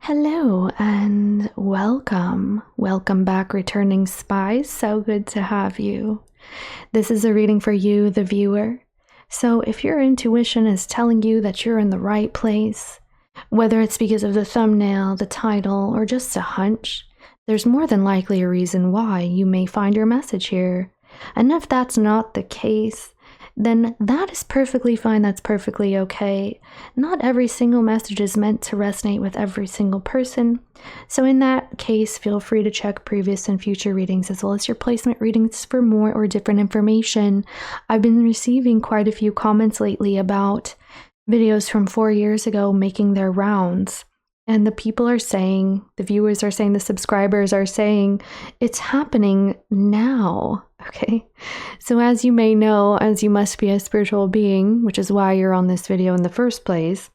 Hello and welcome. Welcome back, returning spies. So good to have you. This is a reading for you, the viewer. So if your intuition is telling you that you're in the right place, whether it's because of the thumbnail, the title, or just a hunch, there's more than likely a reason why you may find your message here. And if that's not the case, then that is perfectly fine. That's perfectly okay. Not every single message is meant to resonate with every single person. So in that case, feel free to check previous and future readings as well as your placement readings for more or different information. I've been receiving quite a few comments lately about videos from 4 years ago making their rounds. And the people are saying, the viewers are saying, the subscribers are saying, it's happening now. Okay, so as you may know, as you must be a spiritual being, which is why you're on this video in the first place,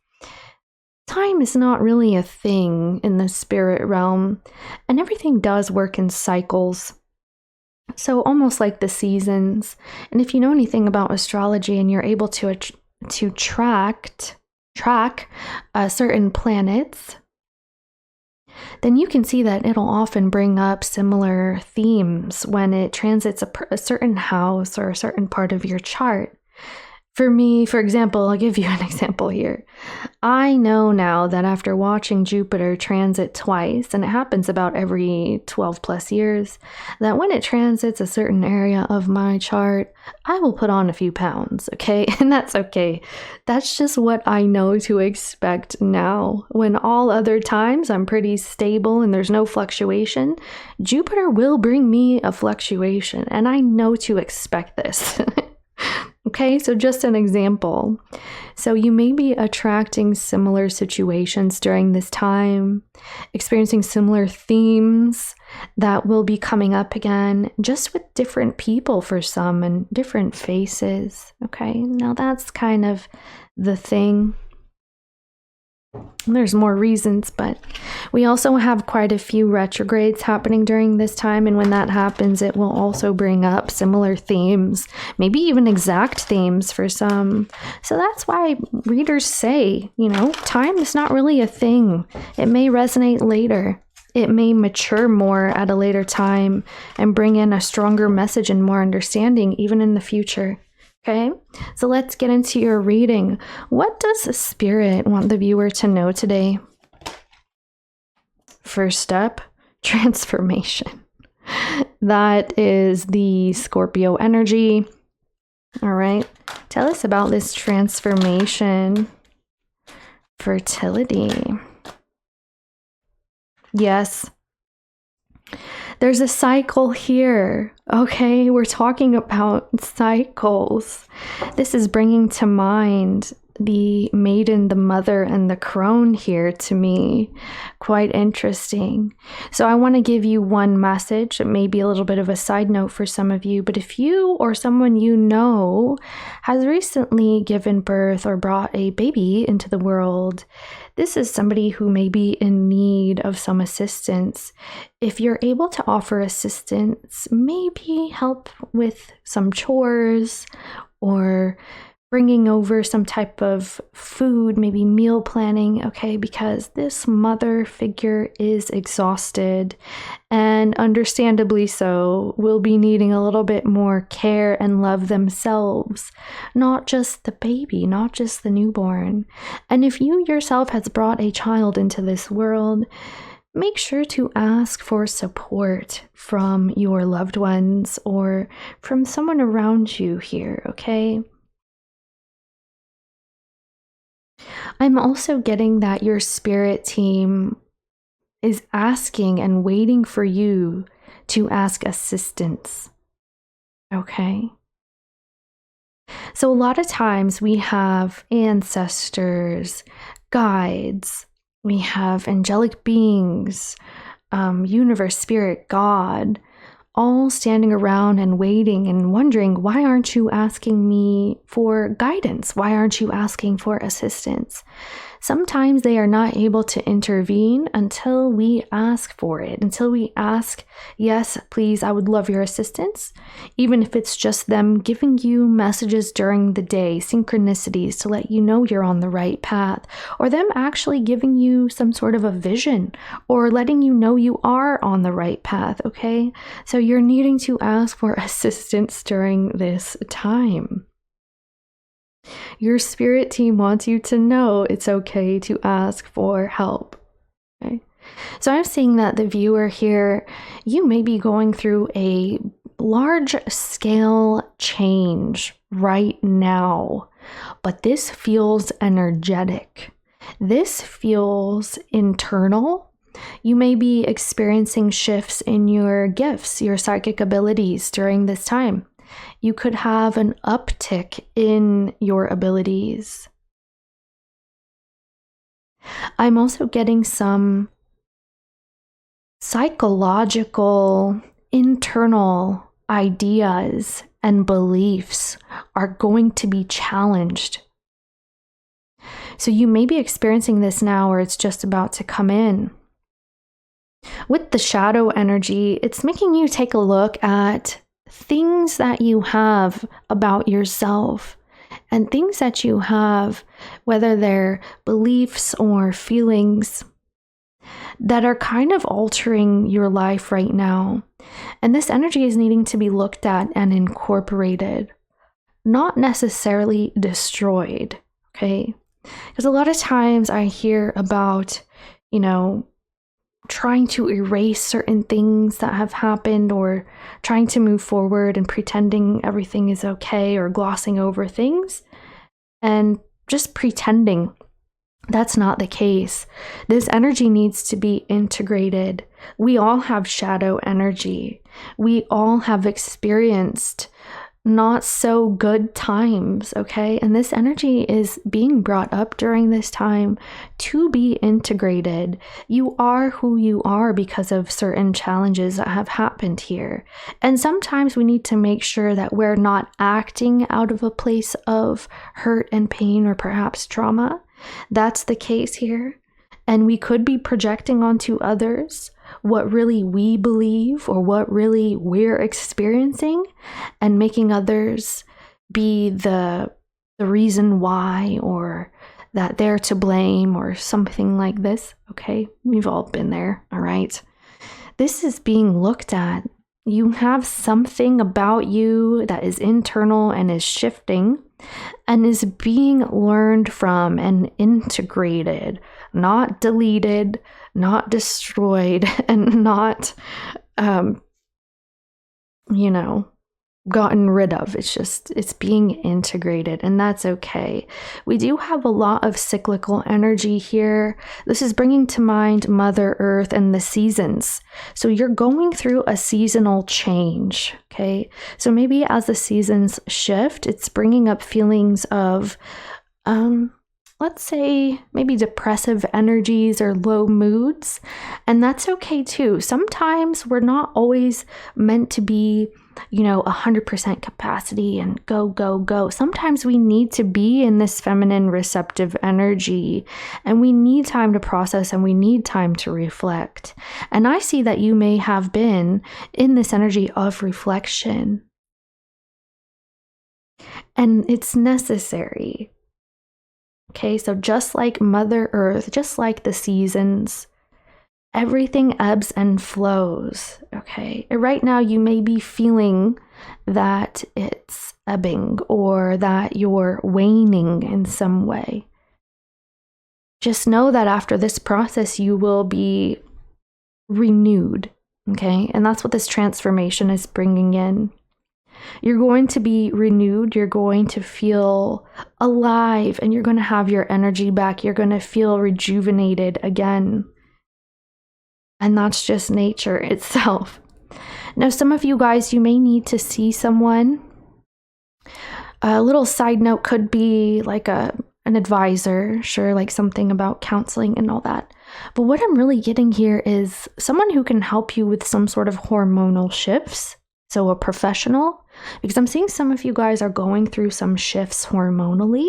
time is not really a thing in the spirit realm, and everything does work in cycles. So almost like the seasons. And if you know anything about astrology and you're able to track certain planets, then you can see that it'll often bring up similar themes when it transits a certain house or a certain part of your chart. For me, for example, I'll give you an example here. I know now that after watching Jupiter transit twice, and it happens about every 12 plus years, that when it transits a certain area of my chart, I will put on a few pounds, okay? And that's okay. That's just what I know to expect now. When all other times I'm pretty stable and there's no fluctuation, Jupiter will bring me a fluctuation, and I know to expect this. Okay, so just an example. So you may be attracting similar situations during this time, experiencing similar themes that will be coming up again, just with different people for some and different faces. Okay, now that's kind of the thing. There's more reasons, but we also have quite a few retrogrades happening during this time, and when that happens, it will also bring up similar themes, maybe even exact themes for some. So that's why readers say, time is not really a thing. It may resonate later. It may mature more at a later time and bring in a stronger message and more understanding even in the future. Okay, so let's get into your reading. What does Spirit want the viewer to know today? First step, transformation. That is the Scorpio energy. All right, tell us about this transformation. Fertility. Yes. There's a cycle here, okay? We're talking about cycles. This is bringing to mind the maiden, the mother, and the crone here to me. Quite interesting. So I want to give you one message. It may be a little bit of a side note for some of you, but if you or someone you know has recently given birth or brought a baby into the world, this is somebody who may be in need of some assistance. If you're able to offer assistance, maybe help with some chores or bringing over some type of food, maybe meal planning, okay? Because this mother figure is exhausted and understandably so will be needing a little bit more care and love themselves, not just the baby, not just the newborn. And if you yourself has brought a child into this world, make sure to ask for support from your loved ones or from someone around you here, okay? I'm also getting that your spirit team is asking and waiting for you to ask assistance. Okay? So a lot of times we have ancestors, guides, we have angelic beings, universe, spirit, God, all standing around and waiting and wondering, why aren't you asking me for guidance? Why aren't you asking for assistance? sometimes they are not able to intervene until we ask for it, until we ask, yes, please, I would love your assistance, even if it's just them giving you messages during the day, synchronicities to let you know you're on the right path, or them actually giving you some sort of a vision or letting you know you are on the right path, okay? So you're needing to ask for assistance during this time. Your spirit team wants you to know it's okay to ask for help. Okay? So I'm seeing that the viewer here, you may be going through a large scale change right now, but this feels energetic. This feels internal. You may be experiencing shifts in your gifts, your psychic abilities during this time. You could have an uptick in your abilities. I'm also getting some psychological, internal ideas and beliefs are going to be challenged. So you may be experiencing this now, or it's just about to come in. With the shadow energy, it's making you take a look at things that you have about yourself and things that you have, whether they're beliefs or feelings, that are kind of altering your life right now. And this energy is needing to be looked at and incorporated, not necessarily destroyed, okay? Because a lot of times I hear about, trying to erase certain things that have happened, or trying to move forward and pretending everything is okay, or glossing over things and just pretending. That's not the case. This energy needs to be integrated. We all have shadow energy. We all have experienced not so good times, okay? And this energy is being brought up during this time to be integrated. You are who you are because of certain challenges that have happened here. And sometimes we need to make sure that we're not acting out of a place of hurt and pain or perhaps trauma. That's the case here. And we could be projecting onto others what really we believe or what really we're experiencing, and making others be the reason why, or that they're to blame or something like this. Okay, we've all been there, all right? This is being looked at. You have something about you that is internal and is shifting and is being learned from and integrated, not deleted, not destroyed, and not, gotten rid of. It's being integrated, and that's okay. We do have a lot of cyclical energy here. This is bringing to mind Mother Earth and the seasons. So you're going through a seasonal change, okay? So maybe as the seasons shift, it's bringing up feelings of, let's say maybe depressive energies or low moods, and that's okay too. Sometimes we're not always meant to be 100% capacity and go, go, go. Sometimes we need to be in this feminine receptive energy, and we need time to process, and we need time to reflect. And I see that you may have been in this energy of reflection, and it's necessary. Okay, so just like Mother Earth, just like the seasons, everything ebbs and flows, okay? Right now, you may be feeling that it's ebbing or that you're waning in some way. Just know that after this process, you will be renewed, okay? And that's what this transformation is bringing in. You're going to be renewed, you're going to feel alive, and you're going to have your energy back. You're going to feel rejuvenated again. And that's just nature itself. Now, some of you guys, you may need to see someone. A little side note could be like an advisor, sure, like something about counseling and all that. But what I'm really getting here is someone who can help you with some sort of hormonal shifts. So a professional, because I'm seeing some of you guys are going through some shifts hormonally,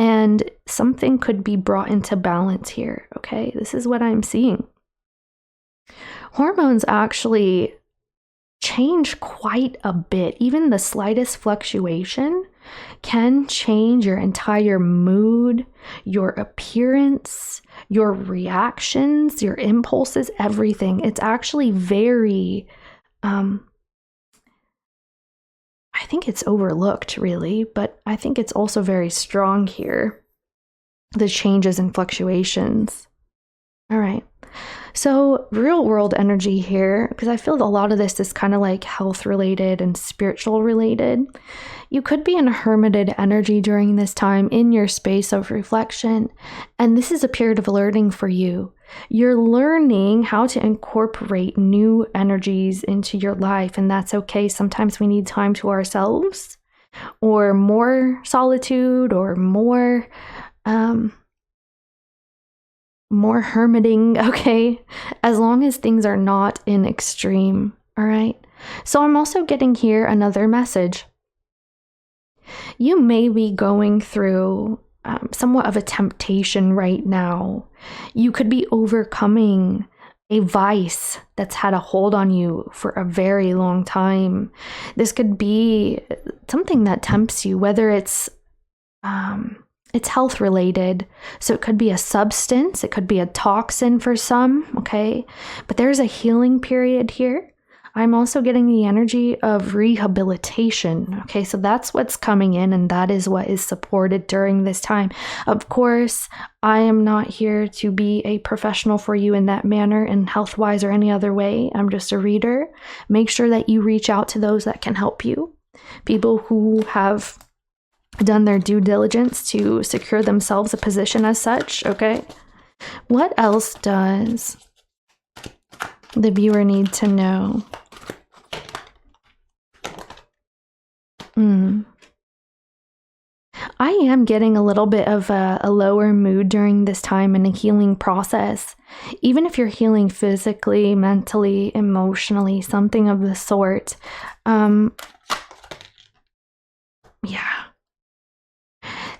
And something could be brought into balance here, okay? This is what I'm seeing. Hormones actually change quite a bit. Even the slightest fluctuation can change your entire mood, your appearance, your reactions, your impulses, everything. It's actually very, I think it's overlooked really, but I think it's also very strong here. The changes and fluctuations. All right. So real world energy here, because I feel a lot of this is kind of like health related and spiritual related. You could be in a hermited energy during this time in your space of reflection. And this is a period of learning for you. You're learning how to incorporate new energies into your life. And that's okay. Sometimes we need time to ourselves, or more solitude, or more hermiting, okay? As long as things are not in extreme, all right? So I'm also getting here another message. You may be going through somewhat of a temptation right now. You could be overcoming a vice that's had a hold on you for a very long time. This could be something that tempts you, whether it's health related. So it could be a substance, it could be a toxin for some, okay? But there's a healing period here. I'm also getting the energy of rehabilitation, okay? So that's what's coming in, and that is what is supported during this time. Of course, I am not here to be a professional for you in that manner, and health-wise or any other way. I'm just a reader. Make sure that you reach out to those that can help you. People who have done their due diligence to secure themselves a position as such, okay? What else does the viewer need to know? I am getting a little bit of a lower mood during this time in a healing process. Even if you're healing physically, mentally, emotionally, something of the sort. Yeah.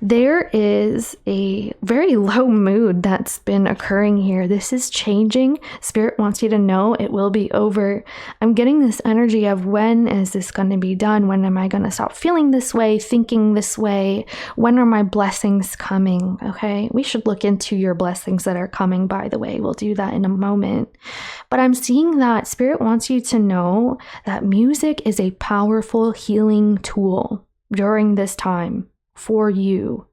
There is a very low mood that's been occurring here. This is changing. Spirit wants you to know it will be over. I'm getting this energy of, when is this going to be done? When am I going to stop feeling this way, thinking this way? When are my blessings coming? Okay, we should look into your blessings that are coming, by the way. We'll do that in a moment. But I'm seeing that Spirit wants you to know that music is a powerful healing tool during this time. For you,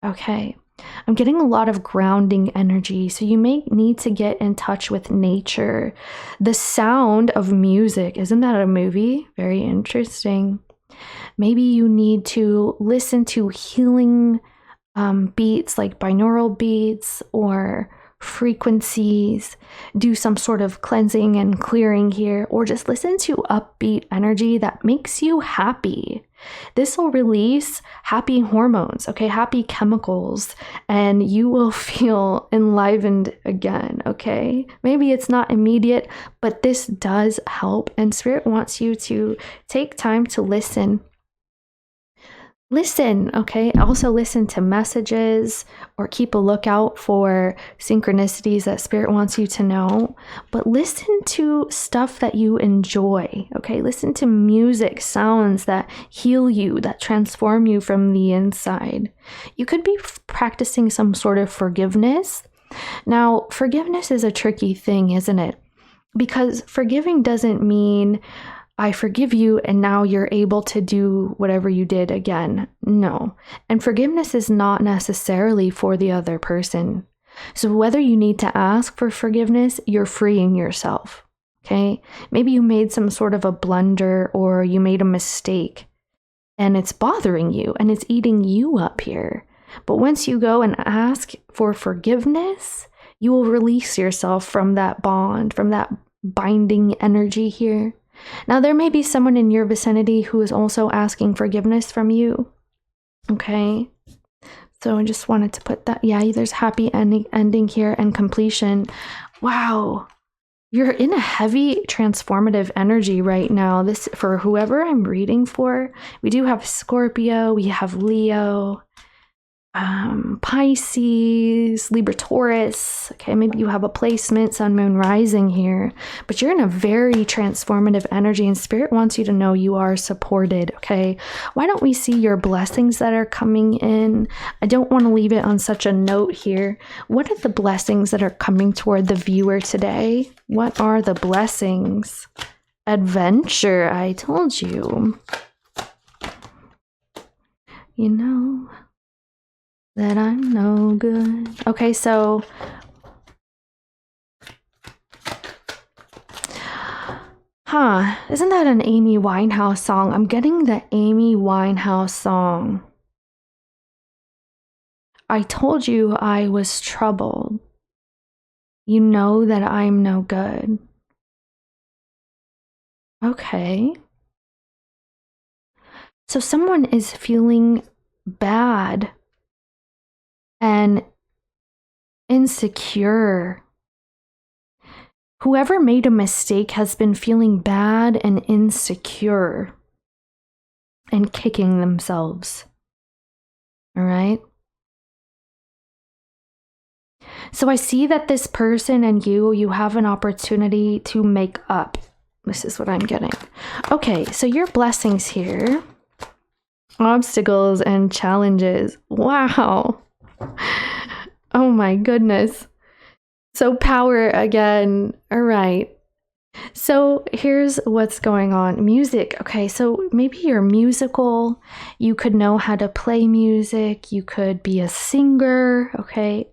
okay? I'm getting a lot of grounding energy, so you may need to get in touch with nature. The sound of music, isn't that a movie? Very interesting. Maybe you need to listen to healing beats like binaural beats or frequencies, do some sort of cleansing and clearing here, or just listen to upbeat energy that makes you happy. This will release happy hormones, okay, happy chemicals, and you will feel enlivened again, okay? Maybe it's not immediate, but this does help, and Spirit wants you to take time to listen. Listen, okay? Also listen to messages or keep a lookout for synchronicities that Spirit wants you to know. But listen to stuff that you enjoy, okay? Listen to music, sounds that heal you, that transform you from the inside. You could be practicing some sort of forgiveness. Now, forgiveness is a tricky thing, isn't it? Because forgiving doesn't mean I forgive you and now you're able to do whatever you did again. No. And forgiveness is not necessarily for the other person. So whether you need to ask for forgiveness, you're freeing yourself. Okay? Maybe you made some sort of a blunder or you made a mistake and it's bothering you and it's eating you up here. But once you go and ask for forgiveness, you will release yourself from that bond, from that binding energy here. Now, there may be someone in your vicinity who is also asking forgiveness from you. Okay? So I just wanted to put that. Yeah, there's happy ending here and completion. Wow. You're in a heavy transformative energy right now. This, for whoever I'm reading for, we do have Scorpio, we have Leo. Pisces, Libra, Taurus. Okay, maybe you have a placement, sun, moon, rising here, but you're in a very transformative energy and spirit wants you to know you are supported. Okay, why don't we see your blessings that are coming in? I don't want to leave it on such a note here. What are the blessings that are coming toward the viewer today? What are the blessings? Adventure, I told you. You know that I'm no good. Okay, so isn't that an Amy Winehouse song? I'm getting the Amy Winehouse song. I told you I was troubled. You know that I'm no good. Okay. So someone is feeling bad and insecure. Whoever made a mistake has been feeling bad and insecure and kicking themselves. All right? So I see that this person and you have an opportunity to make up. This is what I'm getting. Okay, so your blessings here. Obstacles and challenges. Wow. Oh my goodness. So power again. All right. So here's what's going on. Music. Okay, so maybe you're musical. You could know how to play music. You could be a singer. Okay.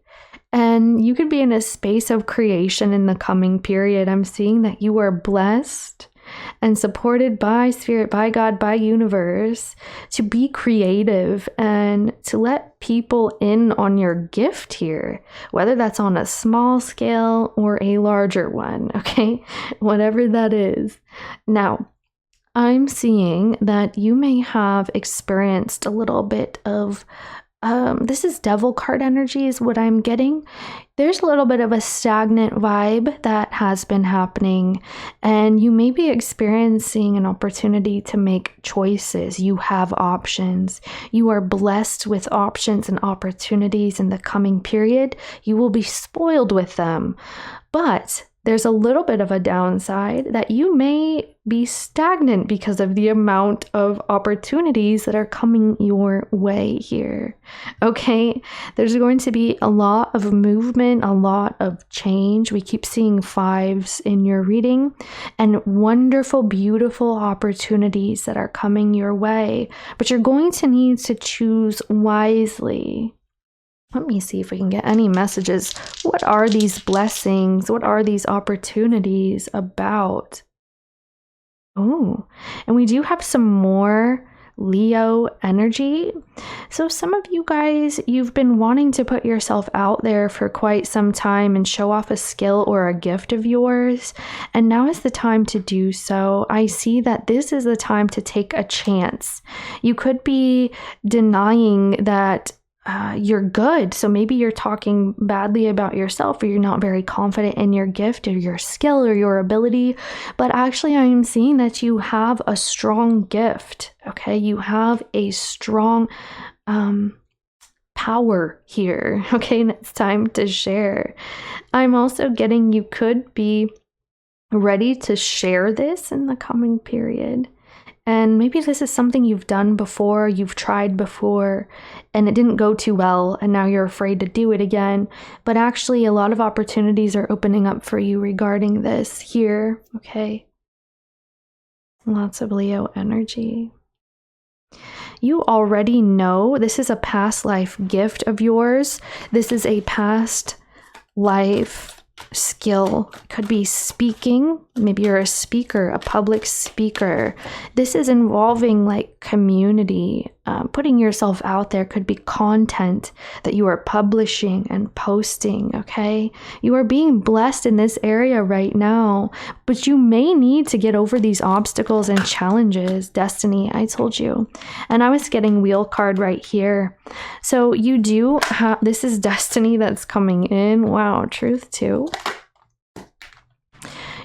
And you could be in a space of creation in the coming period. I'm seeing that you are blessed and supported by spirit, by God, by universe to be creative and to let people in on your gift here, whether that's on a small scale or a larger one, okay? Whatever that is. Now, I'm seeing that you may have experienced a little bit of this is devil card energy is what I'm getting. There's a little bit of a stagnant vibe that has been happening, and you may be experiencing an opportunity to make choices. You have options. You are blessed with options and opportunities in the coming period. You will be spoiled with them. But there's a little bit of a downside that you may be stagnant because of the amount of opportunities that are coming your way here. Okay, there's going to be a lot of movement, a lot of change. We keep seeing fives in your reading and wonderful, beautiful opportunities that are coming your way, but you're going to need to choose wisely. Let me see if we can get any messages. What are these blessings? What are these opportunities about? Oh, and we do have some more Leo energy. So some of you guys, you've been wanting to put yourself out there for quite some time and show off a skill or a gift of yours. And now is the time to do so. I see that this is the time to take a chance. You could be denying that you're good. So maybe you're talking badly about yourself, or you're not very confident in your gift or your skill or your ability. But actually, I am seeing that you have a strong gift. Okay. You have a strong power here. Okay. And it's time to share. I'm also getting you could be ready to share this in the coming period. And maybe this is something you've done before, you've tried before, and it didn't go too well, and now you're afraid to do it again. But actually, a lot of opportunities are opening up for you regarding this here, okay? Lots of Leo energy. You already know this is a past life gift of yours. This is a past life skill. It could be speaking. Maybe you're a speaker, a public speaker. This is involving like community. Putting yourself out there could be content that you are publishing and posting, okay? You are being blessed in this area right now, but you may need to get over these obstacles and challenges. Destiny, I told you. And I was getting wheel card right here. So you do have, this is destiny that's coming in. Wow, truth too.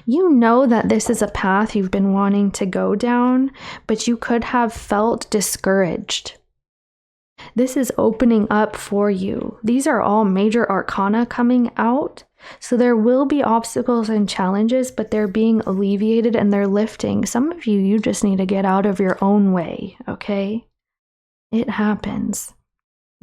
You know that this is a path you've been wanting to go down, but you could have felt discouraged. This is opening up for you. These are all major arcana coming out. So there will be obstacles and challenges, but they're being alleviated and they're lifting. Some of you, you just need to get out of your own way, okay? It happens.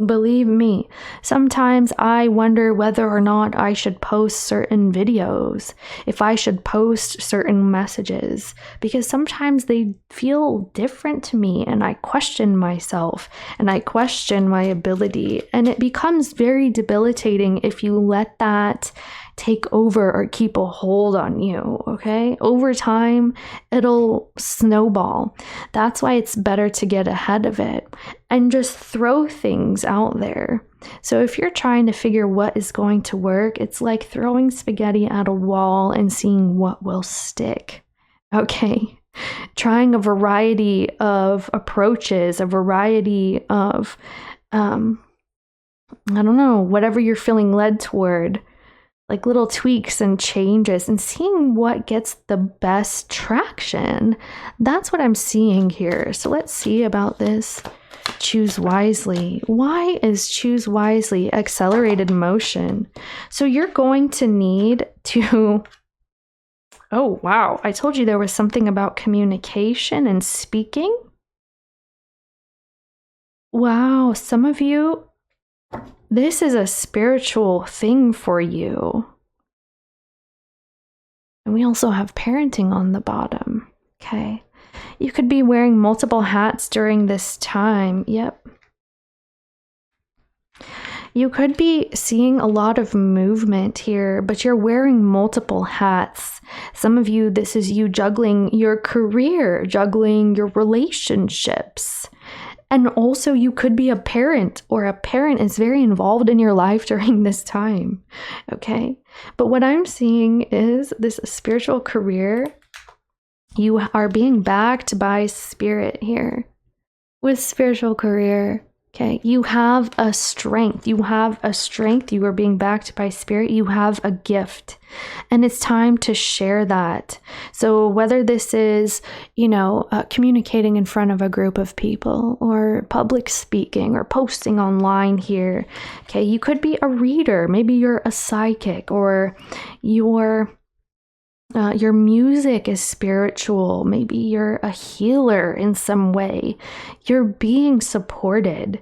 Believe me, sometimes I wonder whether or not I should post certain videos, if I should post certain messages, because sometimes they feel different to me and I question myself and I question my ability, and it becomes very debilitating if you let that take over or keep a hold on you, okay? Over time, it'll snowball. That's why it's better to get ahead of it and just throw things out there. So if you're trying to figure what is going to work, it's like throwing spaghetti at a wall and seeing what will stick, okay? Trying a variety of approaches, a variety of, I don't know, whatever you're feeling led toward, like little tweaks and changes, and seeing what gets the best traction. That's what I'm seeing here. So let's see about this. Choose wisely. Why is choose wisely accelerated motion? So you're going to need to... Oh, wow. I told you there was something about communication and speaking. Wow. Some of you, this is a spiritual thing for you. And we also have parenting on the bottom. Okay. You could be wearing multiple hats during this time. Yep. You could be seeing a lot of movement here, but you're wearing multiple hats. Some of you, this is you juggling your career, juggling your relationships. And also you could be a parent, or a parent is very involved in your life during this time, okay? But what I'm seeing is this spiritual career, you are being backed by spirit here. With spiritual career, okay, you have a strength. You have a strength. You are being backed by spirit. You have a gift. And it's time to share that. So whether this is, communicating in front of a group of people, or public speaking, or posting online here, okay, you could be a reader. Maybe you're a psychic, or your music is spiritual. Maybe you're a healer in some way. You're being supported.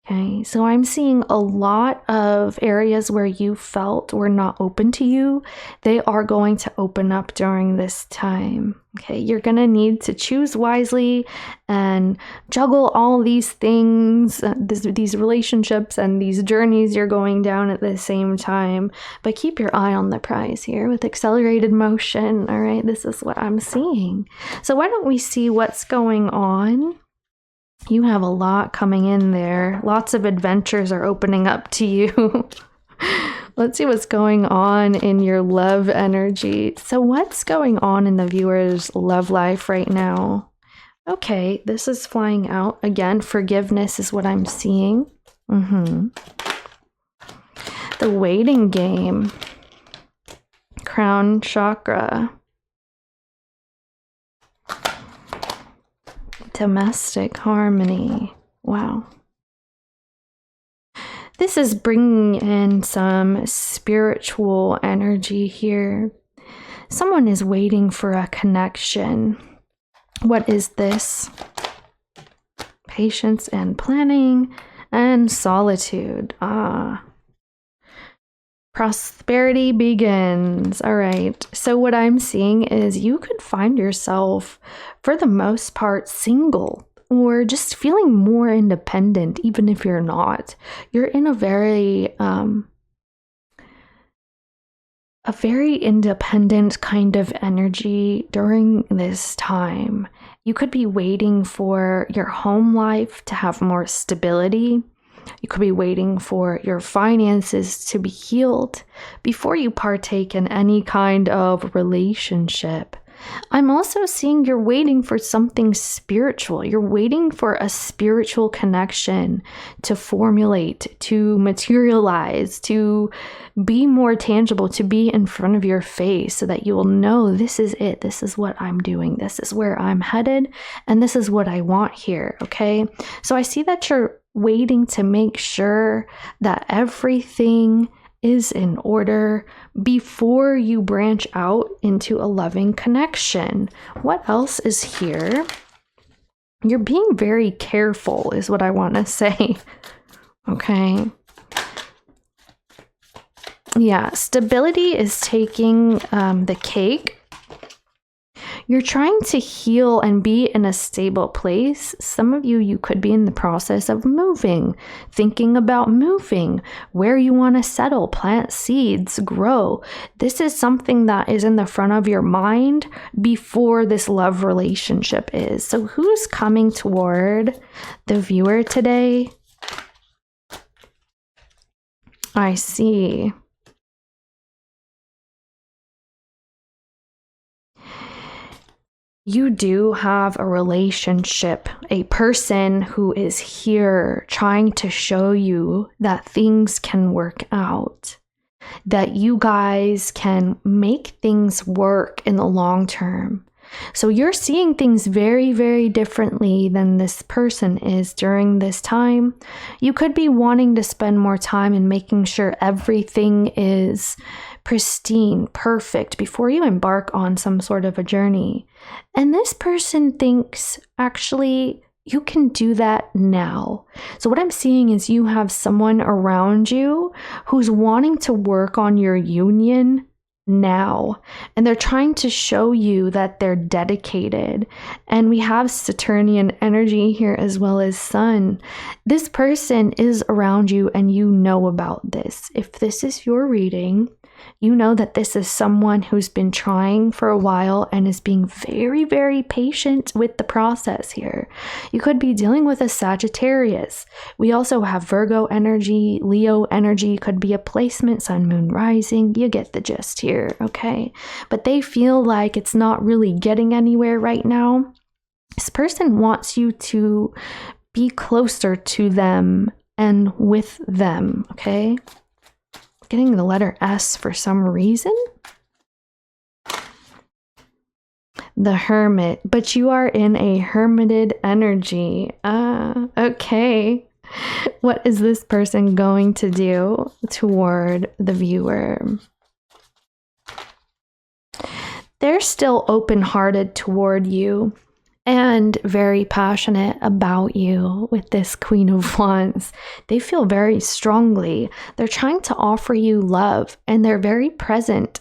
Okay, so I'm seeing a lot of areas where you felt were not open to you. They are going to open up during this time. Okay, you're going to need to choose wisely and juggle all these things, these relationships and these journeys you're going down at the same time. But keep your eye on the prize here with accelerated motion. All right, this is what I'm seeing. So why don't we see what's going on? You have a lot coming in there. Lots of adventures are opening up to you. Let's see what's going on in your love energy. So what's going on in the viewer's love life right now? Okay, this is flying out. Again, forgiveness is what I'm seeing. The waiting game. Crown chakra. Domestic harmony. Wow. This is bringing in some spiritual energy here. Someone is waiting for a connection. What is this? Patience and planning and solitude. Prosperity begins. All right. So what I'm seeing is you could find yourself, for the most part, single, or just feeling more independent, even if you're not. You're in a very independent kind of energy during this time. You could be waiting for your home life to have more stability. You could be waiting for your finances to be healed before you partake in any kind of relationship. I'm also seeing you're waiting for something spiritual. You're waiting for a spiritual connection to formulate, to materialize, to be more tangible, to be in front of your face so that you will know this is it. This is what I'm doing. This is where I'm headed. And this is what I want here. Okay. So I see that you're waiting to make sure that everything is in order before you branch out into a loving connection. What else is here? You're being very careful is what I want to say. Okay. Yeah, stability is taking the cake. You're trying to heal and be in a stable place. Some of you could be in the process of moving, thinking about moving, where you want to settle, plant seeds, grow. This is something that is in the front of your mind before this love relationship is. So who's coming toward the viewer today? I see. You do have a relationship, a person who is here trying to show you that things can work out, that you guys can make things work in the long term. So you're seeing things very, very differently than this person is during this time. You could be wanting to spend more time in making sure everything is pristine, perfect before you embark on some sort of a journey. And this person thinks, actually, you can do that now. So what I'm seeing is you have someone around you who's wanting to work on your union now, and they're trying to show you that they're dedicated. And we have Saturnian energy here as well as Sun. This person is around you and you know about this. If this is your reading, you know that this is someone who's been trying for a while and is being very, very patient with the process here. You could be dealing with a Sagittarius. We also have Virgo energy, Leo energy, could be a placement, Sun, Moon, Rising. You get the gist here, okay? But they feel like it's not really getting anywhere right now. This person wants you to be closer to them and with them, okay? Getting the letter S for some reason. The Hermit, but you are in a hermited energy. Okay. What is this person going to do toward the viewer? They're still open-hearted toward you and very passionate about you with this Queen of Wands. They feel very strongly. They're trying to offer you love and they're very present.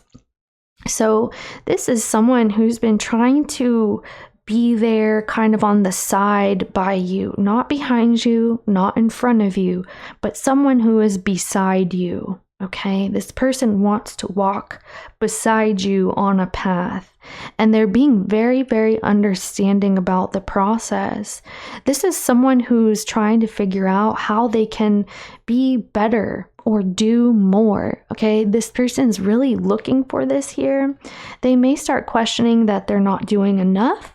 So this is someone who's been trying to be there kind of on the side by you, not behind you, not in front of you, but someone who is beside you. Okay, this person wants to walk beside you on a path, and they're being very, very understanding about the process. This is someone who's trying to figure out how they can be better or do more. Okay, this person's really looking for this here. They may start questioning that they're not doing enough,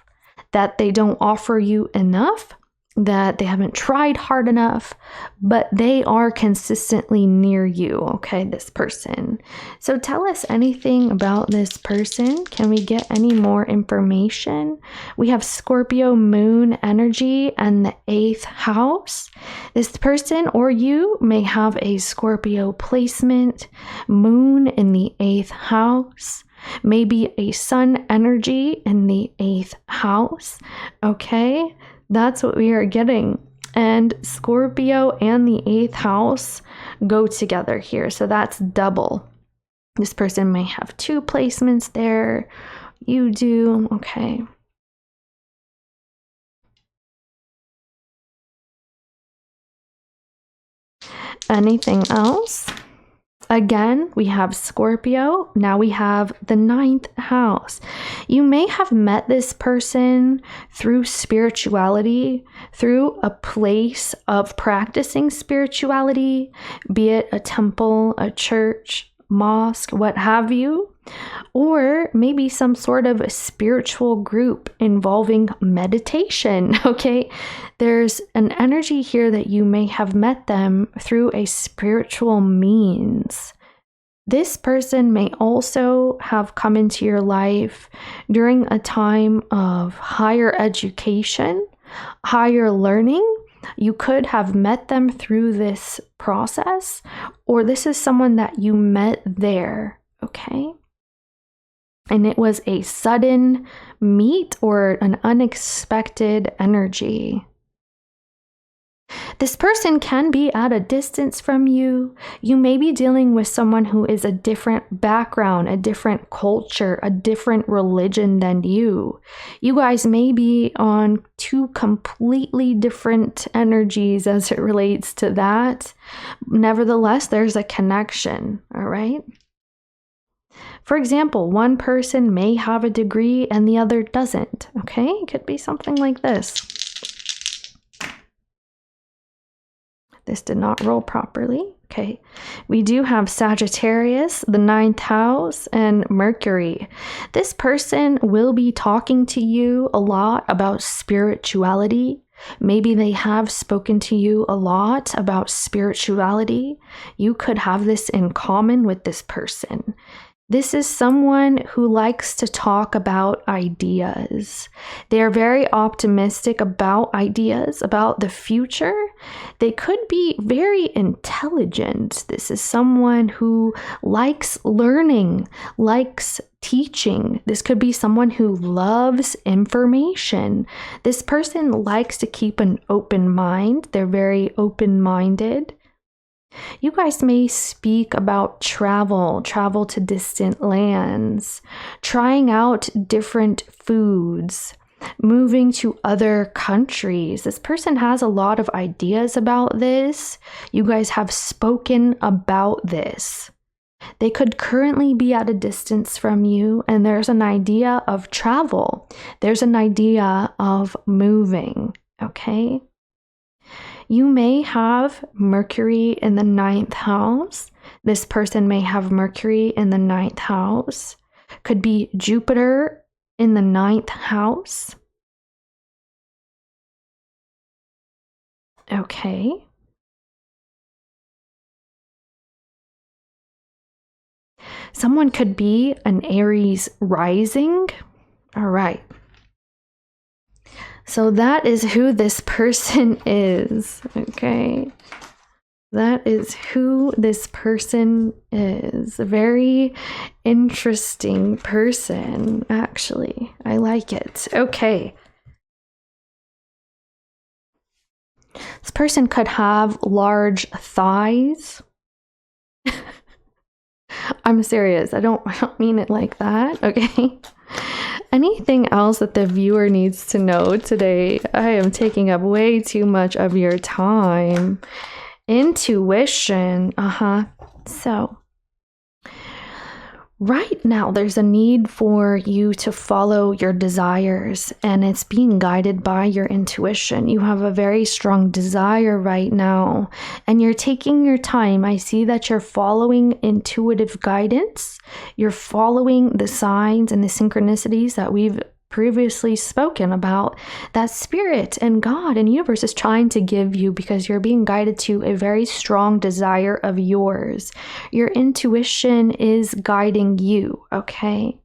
that they don't offer you enough, that they haven't tried hard enough, but they are consistently near you, okay, this person. So tell us anything about this person. Can we get any more information? We have Scorpio moon energy and the 8th house. This person or you may have a Scorpio placement, moon in the 8th house, maybe a sun energy in the 8th house, okay? That's what we are getting. And Scorpio and the 8th house go together here. So that's double. This person may have 2 placements there. You do. Okay. Anything else? Again, we have Scorpio. Now we have the 9th house. You may have met this person through spirituality, through a place of practicing spirituality, be it a temple, a church, mosque, what have you, or maybe some sort of a spiritual group involving meditation, okay? There's an energy here that you may have met them through a spiritual means. This person may also have come into your life during a time of higher education, higher learning, You could have met them through this process, or this is someone that you met there, okay? And it was a sudden meet or an unexpected energy. This person can be at a distance from you. You may be dealing with someone who is a different background, a different culture, a different religion than you. You guys may be on two completely different energies as it relates to that. Nevertheless, there's a connection, all right? For example, one person may have a degree and the other doesn't, okay? It could be something like this. This did not roll properly. Okay, we do have Sagittarius, the 9th house, and Mercury. This person will be talking to you a lot about spirituality. Maybe they have spoken to you a lot about spirituality. You could have this in common with this person. This is someone who likes to talk about ideas. They are very optimistic about ideas, about the future. They could be very intelligent. This is someone who likes learning, likes teaching. This could be someone who loves information. This person likes to keep an open mind. They're very open-minded. You guys may speak about travel to distant lands, trying out different foods, moving to other countries. This person has a lot of ideas about this. You guys have spoken about this. They could currently be at a distance from you, and there's an idea of travel. There's an idea of moving, okay? You may have Mercury in the 9th house. This person may have Mercury in the 9th house. Could be Jupiter in the 9th house. Okay. Someone could be an Aries rising. All right. So that is who this person is, okay? That is who this person is. A very interesting person, actually. I like it. Okay. This person could have large thighs. I'm serious. I don't mean it like that, okay? Anything else that the viewer needs to know today? I am taking up way too much of your time. Intuition. So, right now, there's a need for you to follow your desires, and it's being guided by your intuition. You have a very strong desire right now, and you're taking your time. I see that you're following intuitive guidance. You're following the signs and the synchronicities that we've previously spoken about, that spirit and God and universe is trying to give you, because you're being guided to a very strong desire of yours. Your intuition is guiding you, okay?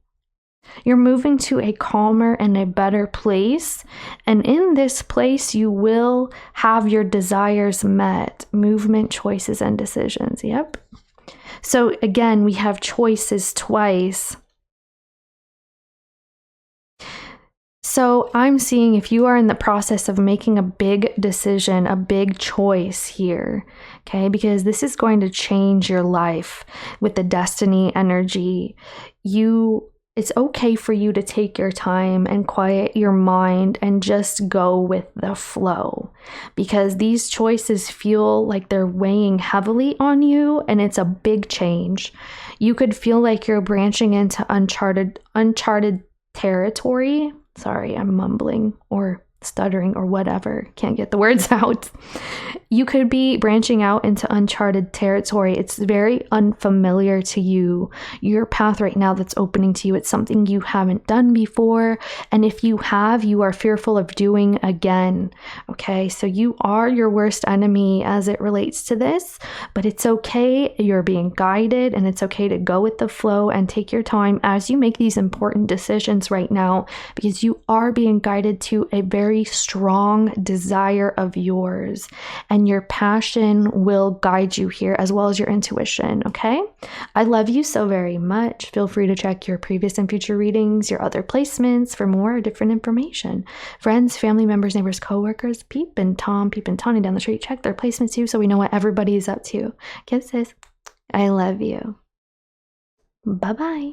You're moving to a calmer and a better place, and in this place you will have your desires met. Movement, choices, and decisions. Yep. So again, we have choices twice. So I'm seeing if you are in the process of making a big decision, a big choice here, okay? Because this is going to change your life with the destiny energy. It's okay for you to take your time and quiet your mind and just go with the flow, because these choices feel like they're weighing heavily on you, and it's a big change. You could feel like you're branching into uncharted territory. Sorry, I'm mumbling or stuttering or whatever. Can't get the words out. You could be branching out into uncharted territory. It's very unfamiliar to you. Your path right now that's opening to you, it's something you haven't done before. And if you have, you are fearful of doing again. Okay, so you are your worst enemy as it relates to this, but it's okay. You're being guided, and it's okay to go with the flow and take your time as you make these important decisions right now, because you are being guided to a very very strong desire of yours, and your passion will guide you here as well as your intuition, okay? I love you so very much. Feel free to check your previous and future readings, your other placements for more different information. Friends, family members, neighbors, coworkers, Peep and Tom, Peep and Tawny down the street, check their placements too so we know what everybody is up to. Kisses. I love you. Bye-bye.